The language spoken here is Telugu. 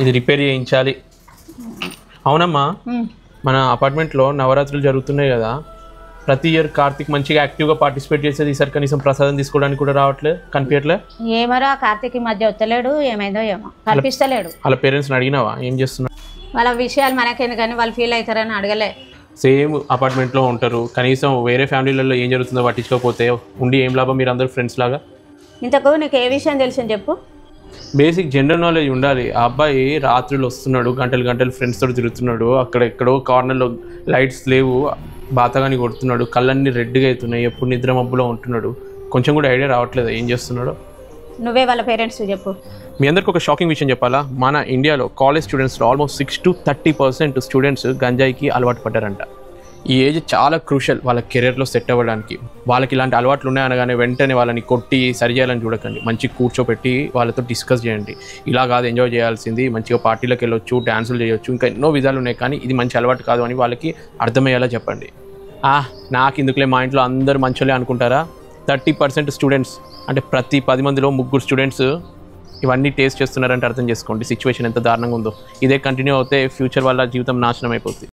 ఇది రిపేర్ చేయించాలి. అవునమ్మా, మన అపార్ట్మెంట్లో నవరాత్రులు జరుగుతున్నాయి కదా, ప్రతి ఇయర్ కార్తిక్ మంచిగా యాక్టివ్గా పార్టిసిపేట్ చేసేది, ఈసారి కనీసం ప్రసాదం తీసుకోవడానికి కూడా రావట్లేదు, కనిపించట్లే. ఏమరా కార్తిక్ ఈ మధ్య వస్తలేడు, ఏమైందో ఏమో కనిపిస్తలేడు. వాళ్ళ పేరెంట్స్ని అడిగినావా ఏం చేస్తున్నారు? వాళ్ళ విషయాలు మనకేంది కానీ వాళ్ళు ఫీల్ అవుతారని అడగలే. సేమ్ అపార్ట్మెంట్లో ఉంటారు, కనీసం వేరే ఫ్యామిలీలలో ఏం జరుగుతుందో పట్టించుకోకపోతే ఉండి ఏం లాభం? మీరు అందరూ ఫ్రెండ్స్ లాగా. ఇంతకు నీకు ఏ విషయం తెలుసు చెప్పు. బేసిక్ జనరల్ నాలెడ్జ్ ఉండాలి. ఆ అబ్బాయి రాత్రులు వస్తున్నాడు, గంటలు గంటలు ఫ్రెండ్స్తో తిరుగుతున్నాడు, అక్కడెక్కడో కార్నర్లో లైట్స్ లేవు, బాతగాని కొడుతున్నాడు, కళ్ళన్నీ రెడ్గా అవుతున్నాయి, ఎప్పుడు నిద్ర మబ్బులో ఉంటున్నాడు. కొంచెం కూడా ఐడియా రావట్లేదు ఏం చేస్తున్నాడో. నువ్వే వాళ్ళ పేరెంట్స్ చెప్పు. మీ అందరికి ఒక షాకింగ్ విషయం చెప్పాలా, మన ఇండియాలో కాలేజ్ స్టూడెంట్స్లో ఆల్మోస్ట్ 6 to 30% స్టూడెంట్స్ గంజాయికి అలవాటు పడ్డారంట. ఈ ఏజ్ చాలా క్రూషల్ వాళ్ళ కెరీర్లో సెట్ అవ్వడానికి. వాళ్ళకి ఇలాంటి అలవాట్లు ఉన్నాయనగానే వెంటనే వాళ్ళని కొట్టి సరి చేయాలని చూడకండి. మంచిగా కూర్చోపెట్టి వాళ్ళతో డిస్కస్ చేయండి. ఇలా కాదు ఎంజాయ్ చేయాల్సింది, మంచిగా పార్టీలకు వెళ్ళొచ్చు, డ్యాన్సులు చేయొచ్చు, ఇంకా ఎన్నో విధాలు ఉన్నాయి, కానీ ఇది మంచి అలవాటు కాదు అని వాళ్ళకి అర్థమయ్యేలా చెప్పండి. నాకు ఇందుకులే మా ఇంట్లో అందరూ మంచోళ్ళే అనుకుంటారా? 30% స్టూడెంట్స్ అంటే ప్రతి 10 మందిలో 3 స్టూడెంట్స్ ఇవన్నీ టేస్ట్ చేస్తున్నారంటే అర్థం చేసుకోండి సిచ్యువేషన్ ఎంత దారుణంగా ఉందో. ఇదే కంటిన్యూ అవుతే ఫ్యూచర్ వాళ్ళ జీవితం నాశనం అయిపోతుంది.